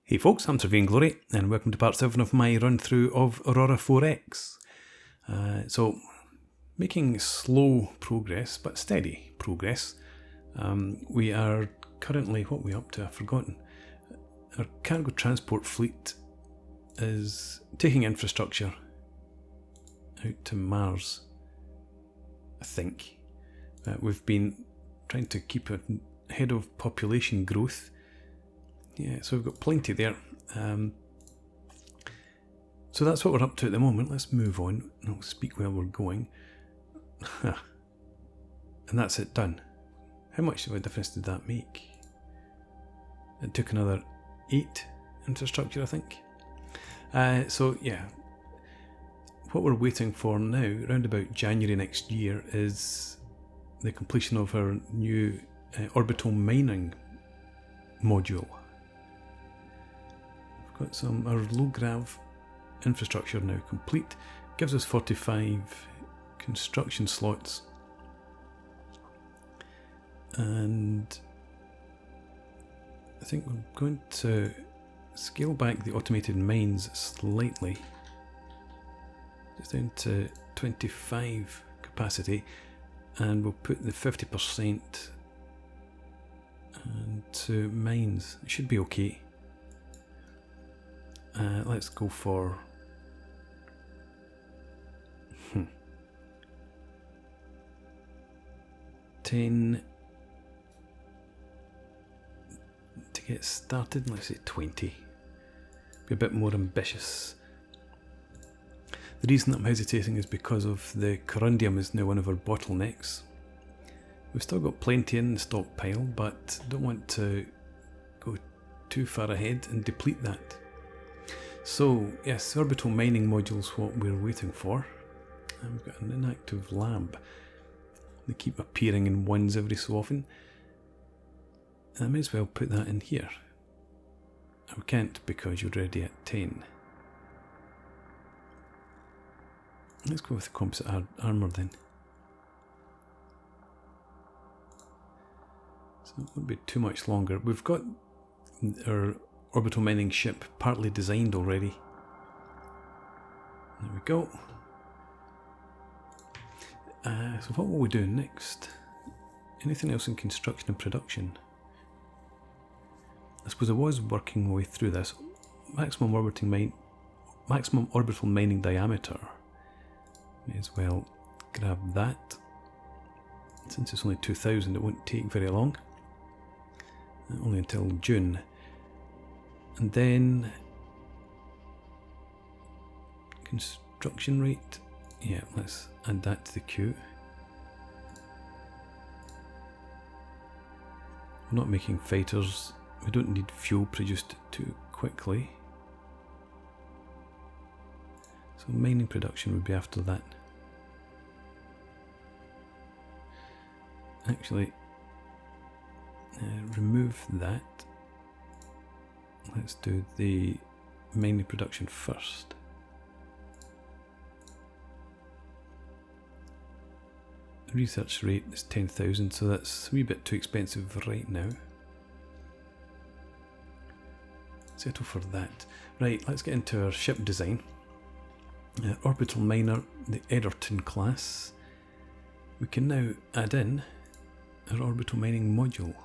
Hey folks, I'm Surveying Glory, and welcome to part 7 of my run through of Aurora 4X. So, making slow progress, but steady progress. We are currently, what are we up to? I've forgotten. Our cargo transport fleet is taking infrastructure out to Mars, I think. We've been trying to keep ahead of population growth. Yeah, so we've got plenty there. So that's what we're up to at the moment. Let's move on. I'll speak while we're going. And that's it, done. How much of a difference did that make? It took another 8 infrastructure, I think. So yeah, what we're waiting for now, around about January next year, is the completion of our new orbital mining module. Got our low grav infrastructure now complete. Gives us 45 construction slots, and I think we're going to scale back the automated mines slightly, just down to 25 capacity, and we'll put the 50% into mines. It should be okay. Let's go for 10 to get started. Let's say 20. Be a bit more ambitious. The reason I'm hesitating is because of the corundium is now one of our bottlenecks. We've still got plenty in the stockpile, but don't want to go too far ahead and deplete that. So, yes, orbital mining module's what we're waiting for. And we've got an inactive lab. They keep appearing in ones every so often. And I may as well put that in here. We can't because you're already at 10. Let's go with the composite armour then. So it won't be too much longer. We've got our orbital mining ship partly designed already. There we go. So what will we do next? Anything else in construction and production? I suppose I was working my way through this. Maximum orbital mining diameter. May as well grab that. Since it's only 2000, it won't take very long. Only until June. And then construction rate, yeah, let's add that to the queue. We're not making fighters, we don't need fuel produced too quickly. So mining production would be after that. Actually, remove that. Let's do the mining production first. The research rate is 10,000, so that's a wee bit too expensive right now. Settle for that. Right, let's get into our ship design. Orbital miner, the Egerton class. We can now add in our orbital mining module.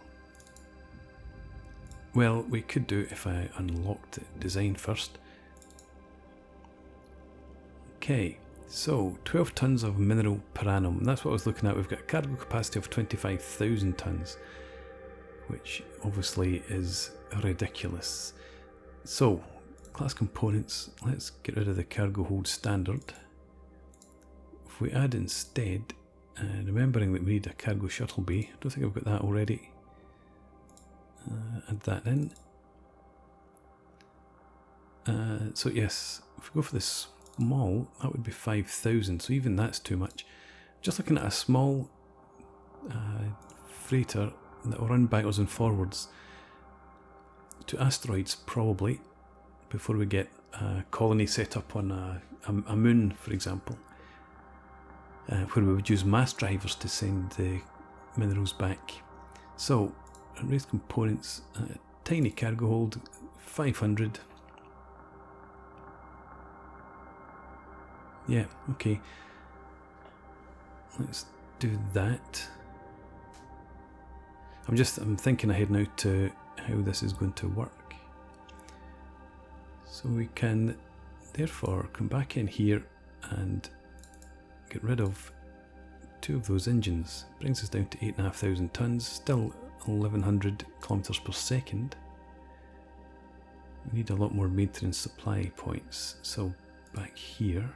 Well, we could do if I unlocked the design first. Okay, so 12 tons of mineral per annum. That's what I was looking at. We've got a cargo capacity of 25,000 tons, which obviously is ridiculous. So, class components, let's get rid of the cargo hold standard. If we add instead, remembering that we need a cargo shuttle bay, I don't think I've got that already. Add that in. So yes, if we go for the small, that would be 5,000, so even that's too much. Just looking at a small freighter that will run backwards and forwards to asteroids probably, before we get a colony set up on a moon, for example, where we would use mass drivers to send the minerals back. So raised components, tiny cargo hold, 500. Yeah, okay. Let's do that. I'm thinking ahead now to how this is going to work. So we can therefore come back in here and get rid of 2 of those engines. Brings us down to 8,500 tons, still 1,100 kilometers per second. We need a lot more maintenance supply points. So back here,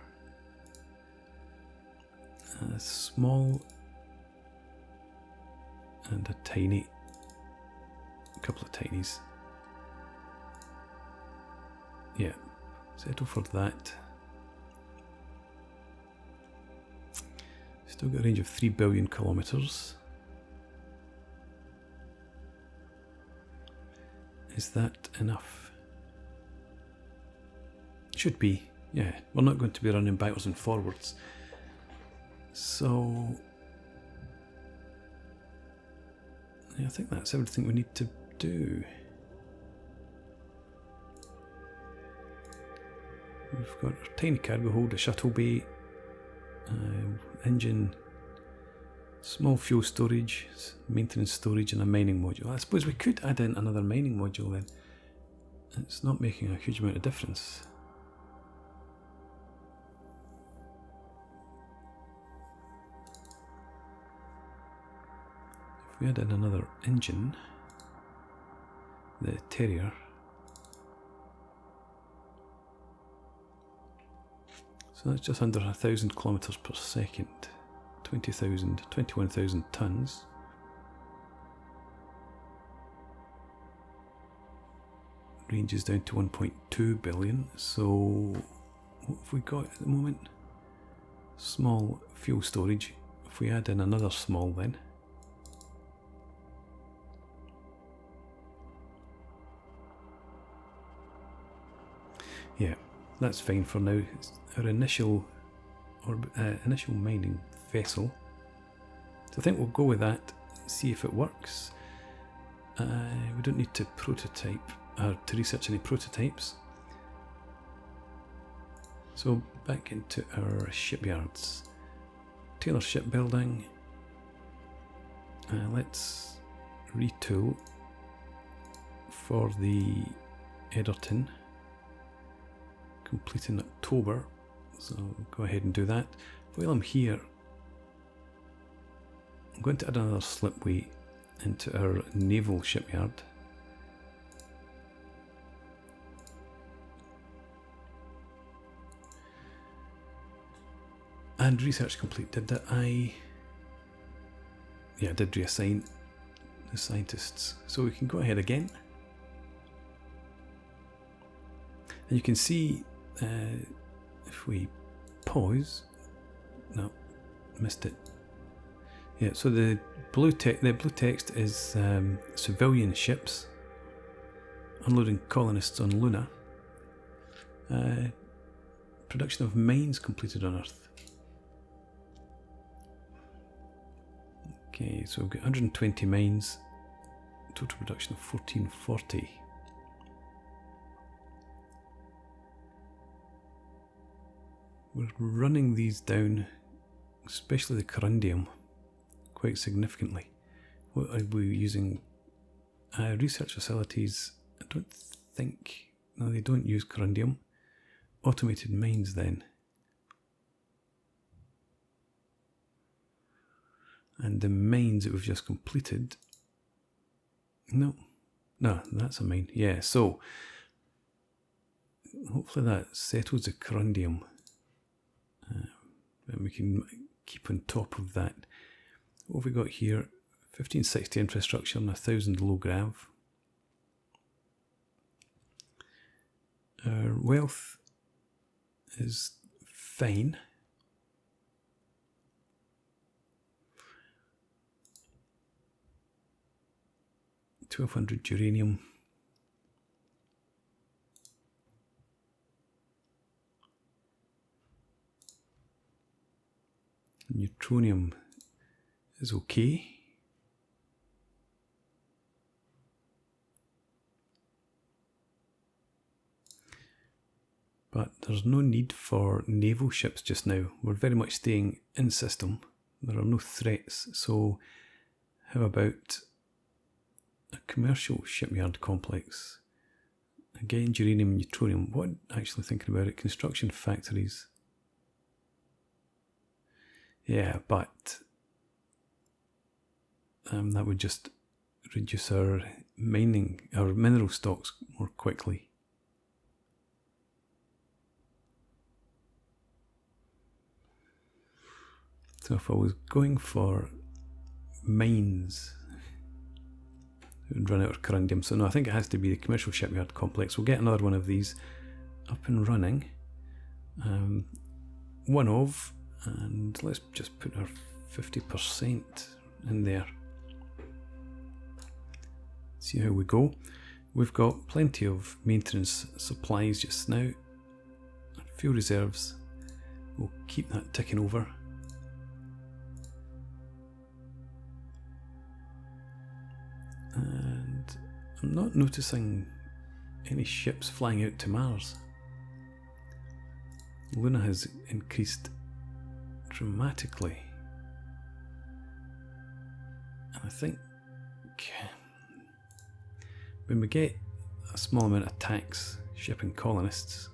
a small and a tiny, a couple of tinies. Yeah, settle for that. Still got a range of 3 billion kilometers. Is that enough? Should be, yeah. We're not going to be running backwards and forwards. So, yeah, I think that's everything we need to do. We've got a tiny cargo hold, a shuttle bay, engine, small fuel storage, maintenance storage, and a mining module. I suppose we could add in another mining module then. It's not making a huge amount of difference. If we add in another engine, the Terrier, so that's just under 1,000 kilometers per second, 21,000 tons. Range is down to 1.2 billion. So what have we got at the moment? Small fuel storage. If we add in another small then, yeah, that's fine for now. It's our initial mining vessel. So I think we'll go with that, see if it works. We don't need to prototype or to research any prototypes. So back into our shipyards. Taylor Shipbuilding. Let's retool for the Edgerton. Complete in October, so go ahead and do that. While I'm here, I'm going to add another slipway into our naval shipyard. And research complete. Did I? Yeah, I did reassign the scientists. So we can go ahead again. And you can see if we pause, no, missed it. Yeah, so the blue text is civilian ships unloading colonists on Luna. Production of mines completed on Earth. Okay, so we've got 120 mines, total production of 1440. We're running these down, especially the corundium, quite significantly. What are we using? Research facilities, I don't think, no, they don't use corundium. Automated mines then. And the mines that we've just completed, no, that's a mine. Yeah, so hopefully that settles the corundium. And we can keep on top of that. What have we got here? 1560 infrastructure and 1,000 low grav. Our wealth is fine. $1,200 uranium. Neutronium is okay. But there's no need for naval ships just now. We're very much staying in system. There are no threats. So how about a commercial shipyard complex? Again, uranium, neutronium. What, actually thinking about it, construction factories. Yeah, but that would just reduce our mineral stocks more quickly. So if I was going for mines, it would run out of corundium. So no, I think it has to be the commercial shipyard complex. We'll get another one of these up and running. One of, and let's just put our 50% in there. See how we go. We've got plenty of maintenance supplies just now. Fuel reserves. We'll keep that ticking over. And I'm not noticing any ships flying out to Mars. Luna has increased dramatically. And I think when we get a small amount of tax shipping colonists,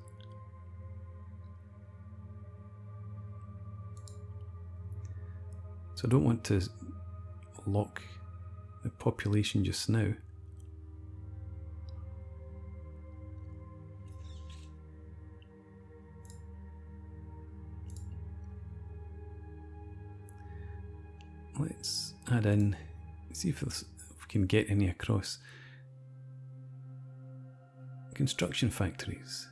so I don't want to lock the population just now. Let's add in, see if we can get any across. Construction factories.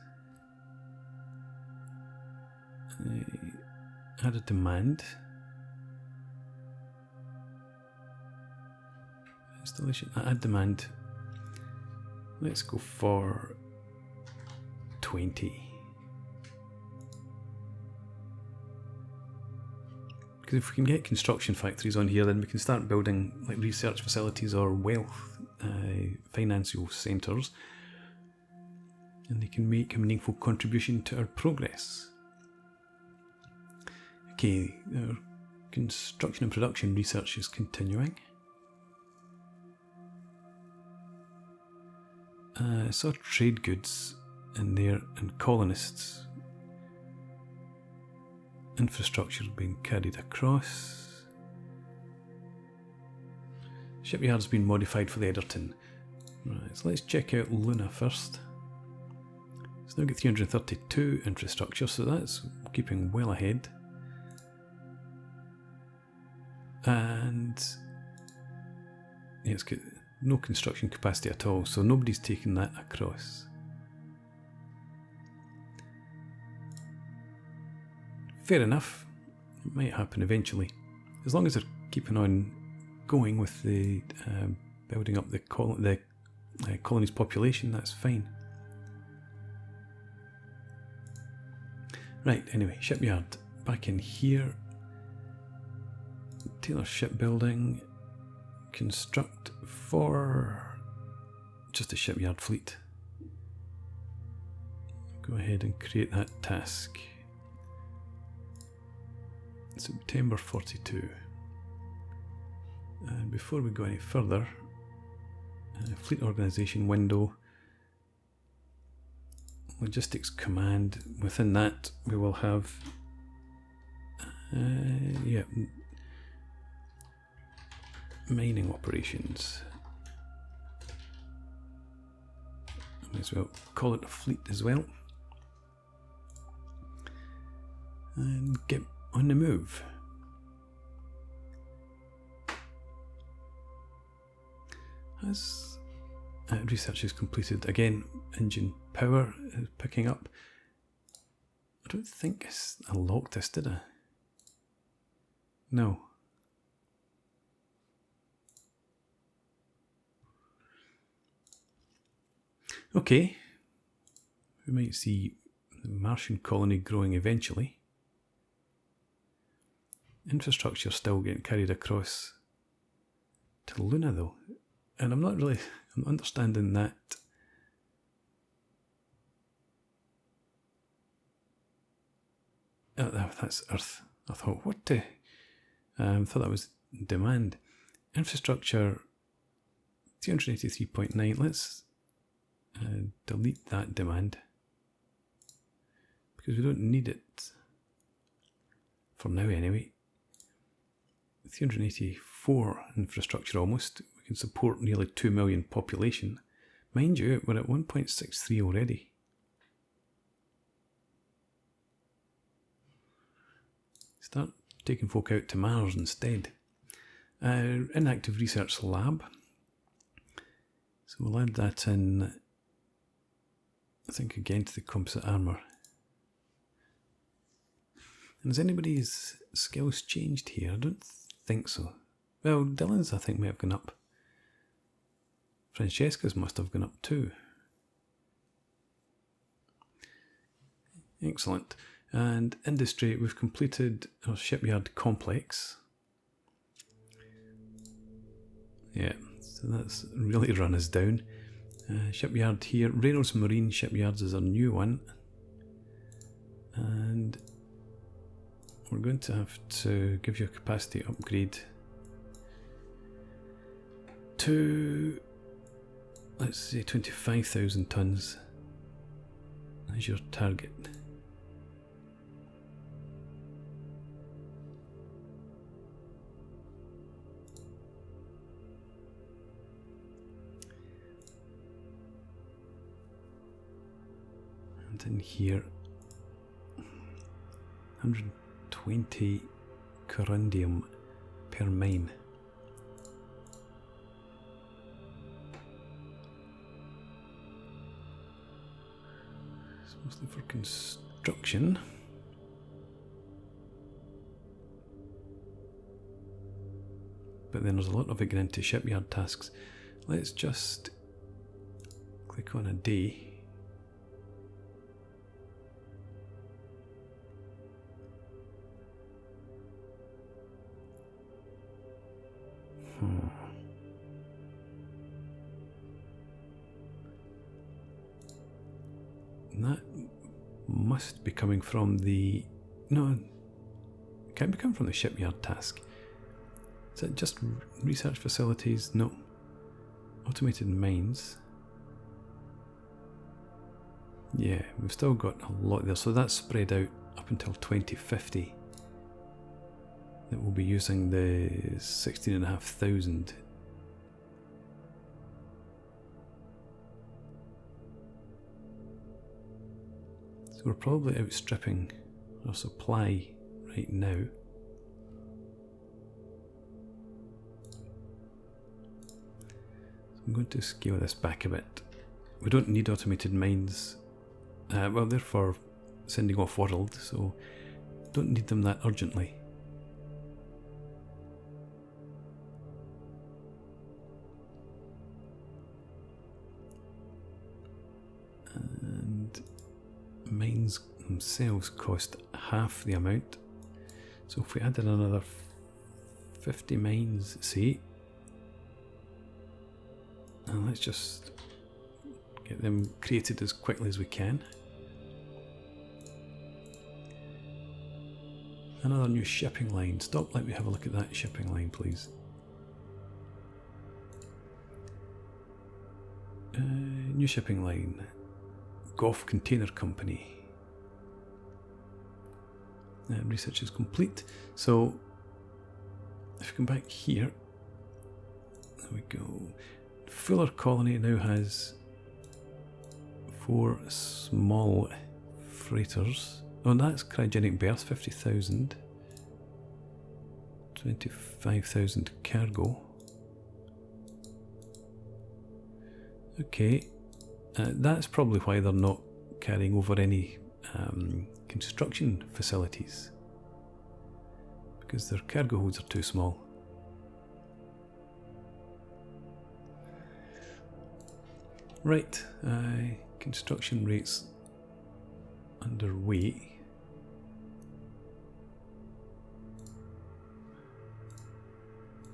Add a demand. Installation, add demand. Let's go for 20. Because if we can get construction factories on here, then we can start building like research facilities or wealth financial centres, and they can make a meaningful contribution to our progress. Okay, our construction and production research is continuing. I saw trade goods in there and colonists. Infrastructure being carried across. Shipyard's been modified for the Edgerton. Right, so let's check out Luna first. It's now got 332 infrastructure, so that's keeping well ahead. And yeah, it's got no construction capacity at all, so nobody's taken that across. Fair enough, it might happen eventually. As long as they're keeping on going with the building up the colony's population, that's fine. Right, anyway, shipyard. Back in here. Taylor shipbuilding. Construct for just a shipyard fleet. Go ahead and create that task. September 42. And before we go any further, fleet organization window, logistics command. Within that, we will have mining operations. I might as well call it a fleet as well. And get on the move. As research is completed, again, engine power is picking up. I don't think I locked this, did I? No. Okay. We might see the Martian colony growing eventually. Infrastructure still getting carried across to Luna though. And I'm not understanding that. That's Earth. I thought, what the? Thought that was demand. Infrastructure 283.9. Let's delete that demand because we don't need it for now anyway. 384 infrastructure almost. We can support nearly 2 million population. Mind you, we're at 1.63 already. Start taking folk out to Mars instead. Inactive research lab. So we'll add that in, I think again to the composite armour. And has anybody's skills changed here? I don't think so. Well, Dylan's I think may have gone up. Francesca's must have gone up too. Excellent. And industry, we've completed our shipyard complex. Yeah, so that's really run us down. Shipyard here, Reynolds Marine Shipyards is our new one. And we're going to have to give you a capacity upgrade to, let's say, 25,000 tonnes as your target. And in here, 120 corundium per mine. It's mostly for construction. But then there's a lot of it going into shipyard tasks. Let's just click on a day. That must be coming from the... No, it can't be coming from the shipyard task. Is it just research facilities? No. Automated mines. Yeah, we've still got a lot there. So that's spread out up until 2050. That we'll be using the 16,500. So we're probably outstripping our supply right now. So I'm going to scale this back a bit. We don't need automated mines. Well, they're for sending off world, so don't need them that urgently. And mines themselves cost half the amount. So if we added another 50 mines, see, and let's just get them created as quickly as we can. Another new shipping line. Stop, let me have a look at that shipping line, please. New shipping line. Goff Container Company. Research is complete. So, if you come back here, there we go. Fuller Colony now has 4 small freighters. Oh, that's cryogenic berth, 50,000. 25,000 cargo. Okay, that's probably why they're not carrying over any construction facilities, because their cargo holds are too small. Right, construction rates underway.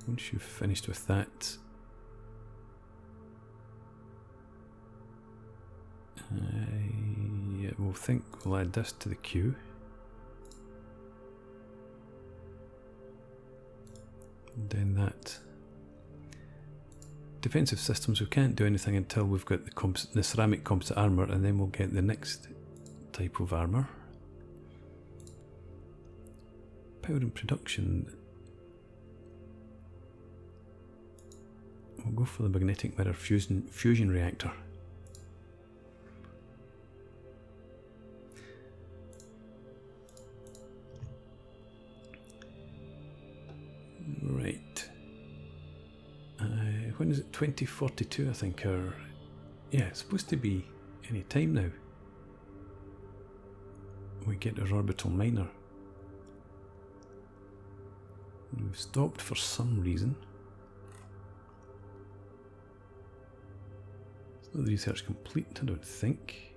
Once you've finished with that, yeah, we'll add this to the queue. defensive systems, we can't do anything until we've got the ceramic composite armour, and then we'll get the next type of armour. Power and production. We'll go for the magnetic mirror fusion reactor. Right. When is it? 2042, I think. Or yeah, it's supposed to be any time now. We get our orbital miner. We've stopped for some reason. It's not the research complete, I don't think.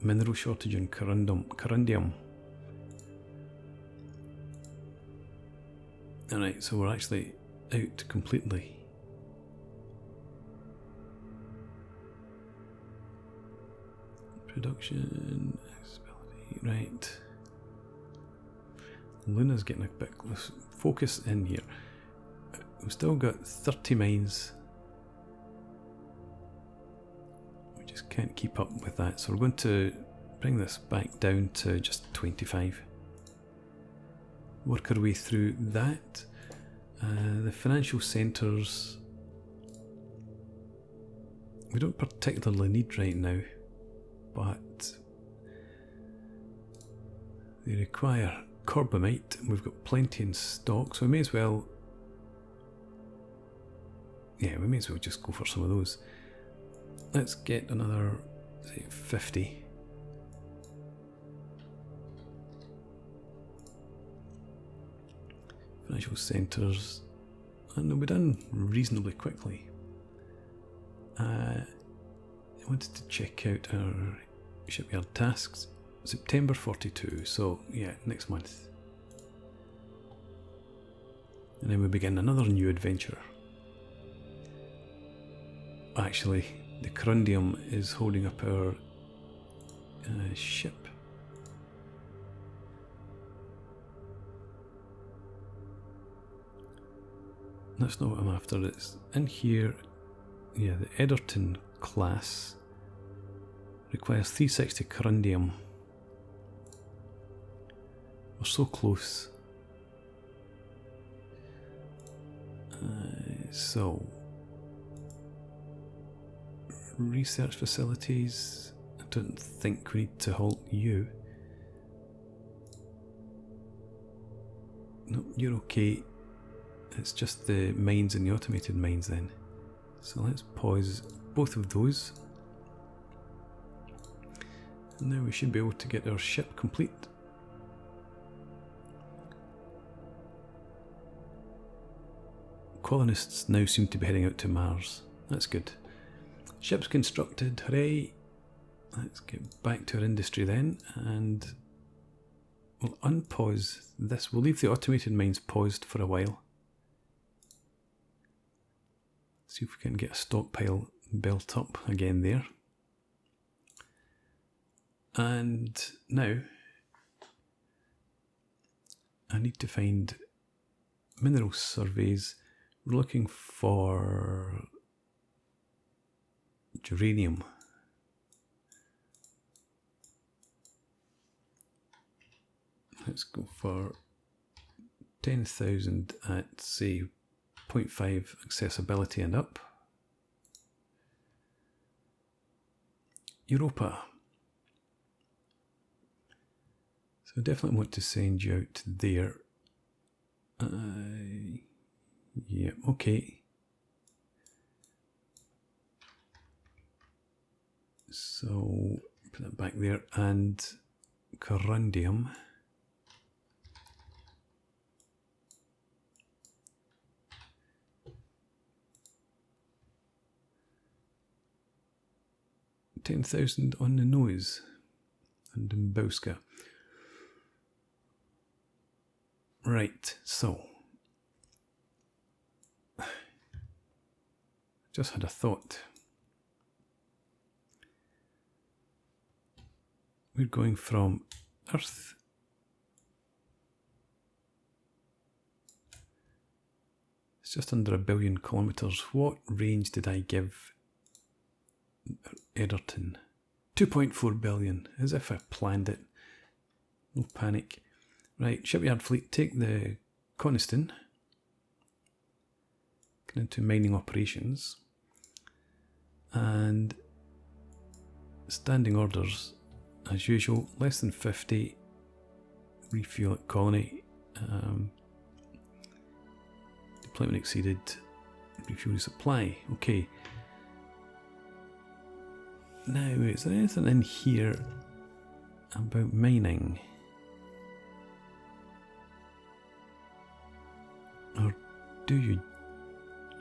Mineral shortage in corundium. Alright, so we're actually out completely. Production, accessibility, right. Luna's getting a bit close. Focus in here. We've still got 30 mines. We just can't keep up with that, so we're going to bring this back down to just 25. Work our way through that. The financial centres we don't particularly need right now, but they require corbamite, and we've got plenty in stock, so we may as well just go for some of those. Let's get another, say, 50. Financial centres, and they'll be done reasonably quickly. I wanted to check out our shipyard tasks. September 42, so yeah, next month. And then we begin another new adventure. Actually, the corundium is holding up our ship. That's not what I'm after. It's in here. Yeah, the Ederton class requires 360 corundium. We're so close. So, research facilities. I don't think we need to halt you. No, you're okay. It's just the mines and the automated mines then. So let's pause both of those. And now we should be able to get our ship complete. Colonists now seem to be heading out to Mars. That's good. Ship's constructed, hooray! Let's get back to our industry then, and we'll unpause this. We'll leave the automated mines paused for a while. See if we can get a stockpile built up again there. And now I need to find mineral surveys. We're looking for geranium. Let's go for 10,000 at, say, 0.5 accessibility and up. Europa. So I definitely want to send you out there. Yeah, okay. So put that back there, and corundium. $10,000 on the nose, and in Bowska. Right, so just had a thought. We're going from Earth It's just under 1 billion kilometres. What range did I give Edgerton? 2.4 billion, as if I planned it. No panic. Right, shipyard fleet, take the Coniston. Get into mining operations. And standing orders, as usual, less than 50. Refuel at colony. Deployment exceeded. Refuel resupply. Okay. Now, is there anything in here about mining? Or do you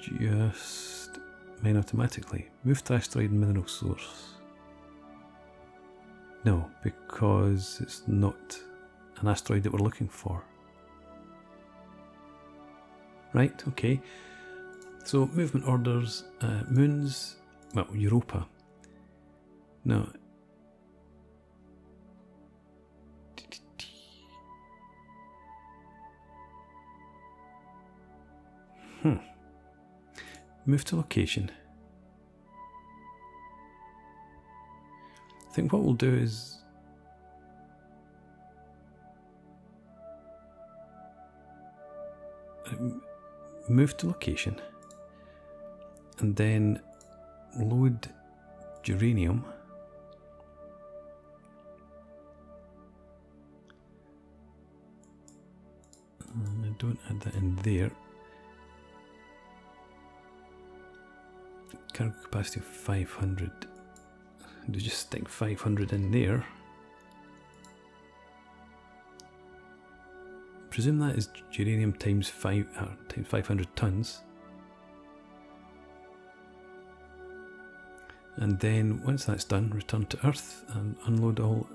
just mine automatically? Move to asteroid mineral source. No, because it's not an asteroid that we're looking for. Right, okay. So, movement orders, moons, well, Europa. No. Move to location. I think what we'll do is move to location and then load uranium and I don't add that in there. Cargo capacity of 500. Do just stick 500 in there. Presume that is uranium times 500 tons. And then once that's done, return to Earth and unload all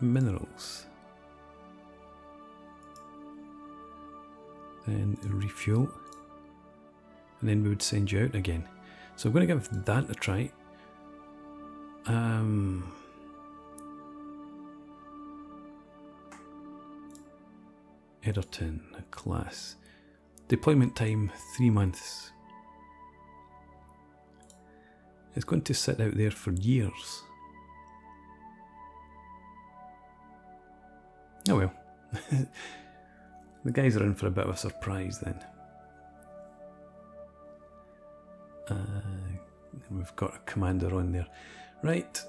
minerals. Then refuel. And then we would send you out again. So I'm going to give that a try. Edgerton, class. Deployment time, 3 months. It's going to sit out there for years. Oh well. The guys are in for a bit of a surprise then. We've got a commander on there. Right,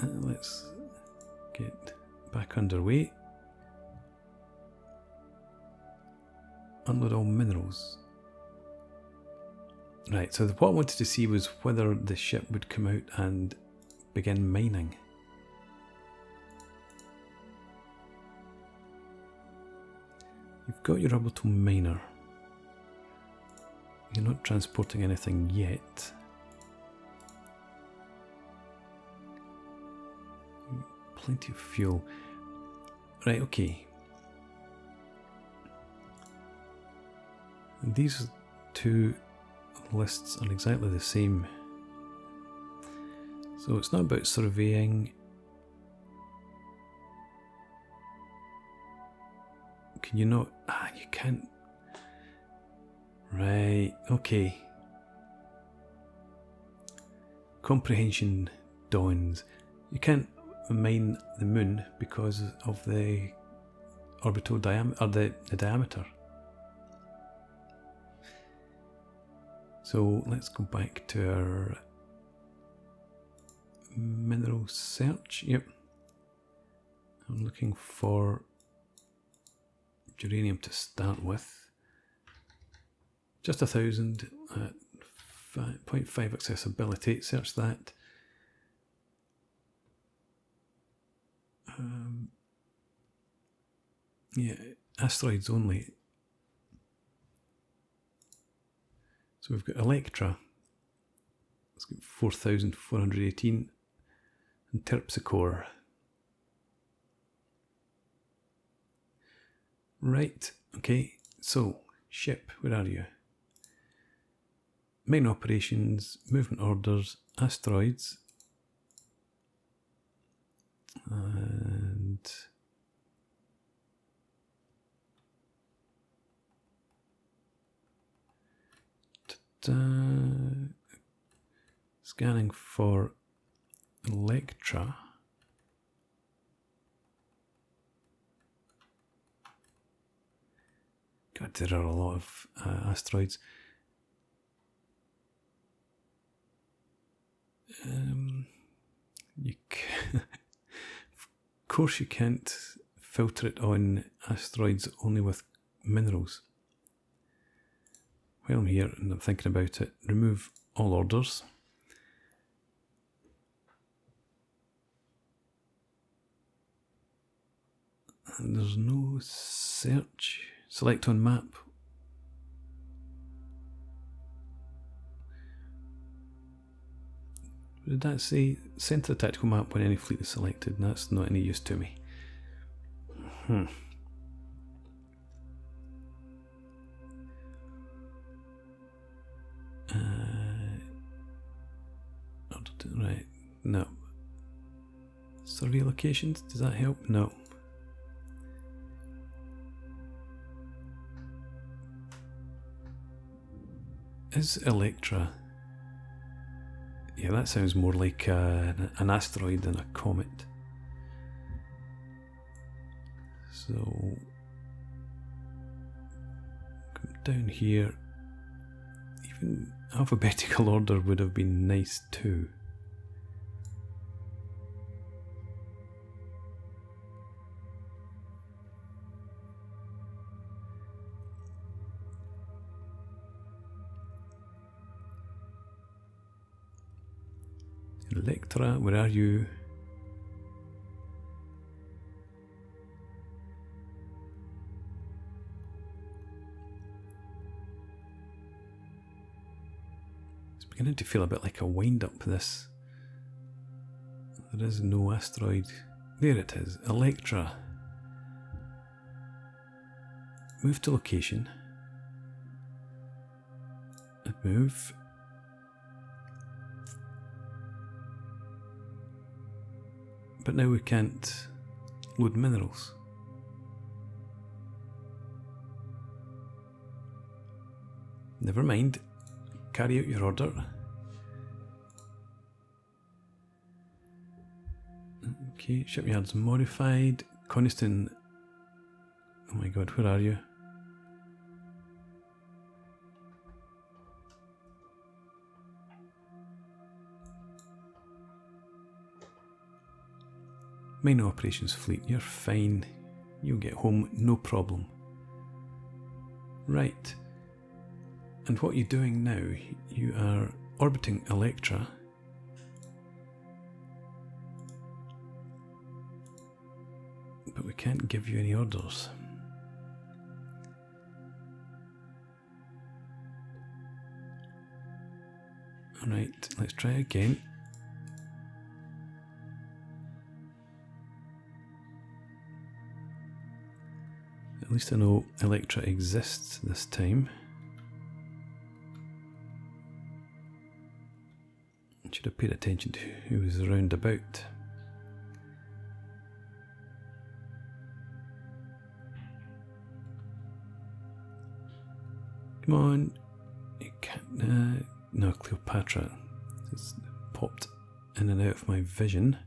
let's get back underway. Unload all minerals. Right, so what I wanted to see was whether the ship would come out and begin mining. You've got your orbital miner. You're not transporting anything yet. Plenty of fuel. Right, okay. And these two lists are exactly the same. So it's not about surveying. Can you not? Ah, you can't. Right, okay. Comprehension dawns. You can't mine the moon because of the orbital diameter, or the diameter. So let's go back to our mineral search. Yep. I'm looking for uranium to start with. Just 1,000 at 0.5 accessibility. Search that. Yeah, asteroids only. So we've got Electra. It's got 4,418. And Terpsichore. Right, okay, so ship, where are you? Main operations, movement orders, asteroids, and scanning for Electra. God, there are a lot of asteroids. Of course, you can't filter it on asteroids only with minerals. While I'm here and I'm thinking about it, remove all orders. And there's no search. Select on map. Did that say center the tactical map when any fleet is selected? That's not any use to me. Right, no. Survey locations, does that help? No. Is Electra? Yeah, that sounds more like an asteroid than a comet. So, come down here. Even alphabetical order would have been nice too. Electra, where are you? It's beginning to feel a bit like a wind-up, this. There is no asteroid. There it is, Electra. Move to location. And move. But now we can't load minerals. Never mind. Carry out your order. Okay, shipyards modified. Coniston. Oh my god, where are you? Main operations fleet, you're fine. You'll get home, no problem. Right. And what you're doing now, you are orbiting Electra. But we can't give you any orders. Alright, let's try again. At least I know Electra exists this time. I should have paid attention to who was around about. Come on. You can't. No, Cleopatra. It's popped in and out of my vision.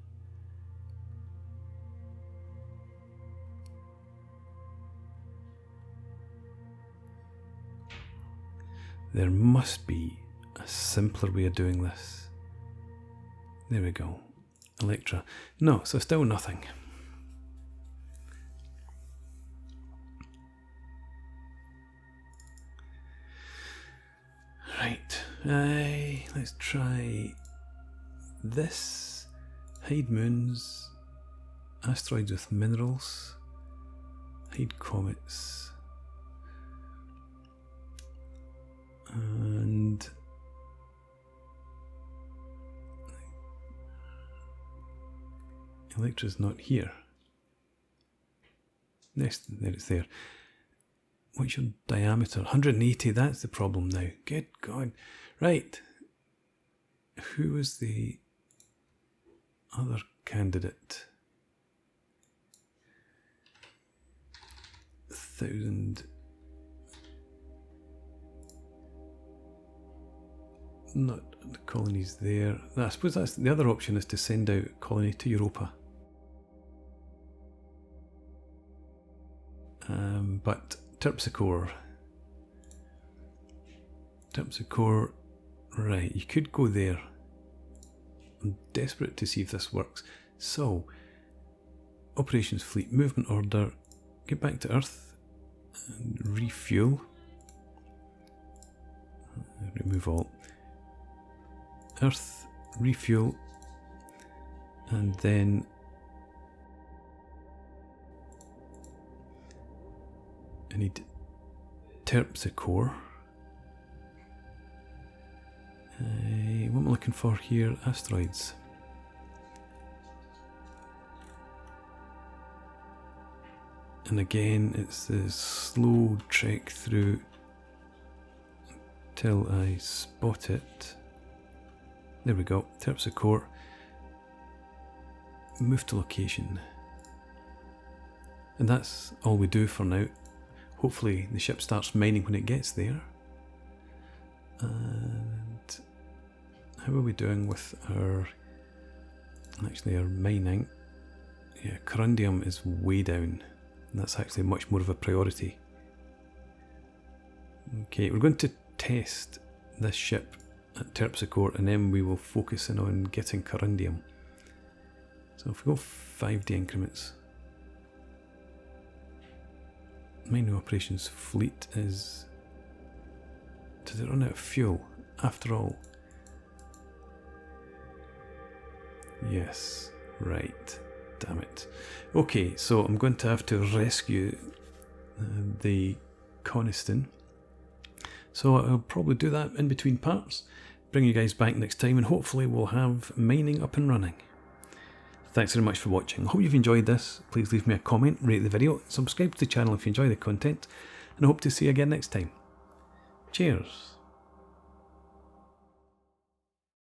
There must be a simpler way of doing this. There we go. Electra. No, so still nothing. Right. Let's try this. Hide moons. Asteroids with minerals. Hide comets. And Electra's not here. Next, there it's there. What's your diameter? 180, that's the problem now. Good God. Right. Who was the other candidate? 1,000. not the colonies there. I suppose that's the other option, is to send out a colony to Europa. But Terpsichore, right, you could go there. I'm desperate to see if this works. So, operations fleet, movement order, get back to Earth, and refuel. Remove all. Earth, refuel, and then I need Terpsichore. What am I looking for here? Asteroids. And again, it's the slow trek through till I spot it. There we go, Terpsichore. Move to location. And that's all we do for now. Hopefully the ship starts mining when it gets there. And how are we doing with our mining? Yeah, corundium is way down. That's actually much more of a priority. Okay, we're going to test this ship at Terpsichore, and then we will focus in on getting corundium. So if we go 5D increments, mining operations fleet is... Did it run out of fuel after all? Yes, right. Damn it. Okay, so I'm going to have to rescue the Coniston. So I'll probably do that in between parts. Bring you guys back next time, and hopefully we'll have mining up and running. Thanks very much for watching. I hope you've enjoyed this. Please leave me a comment, rate the video, subscribe to the channel if you enjoy the content, and I hope to see you again next time. Cheers.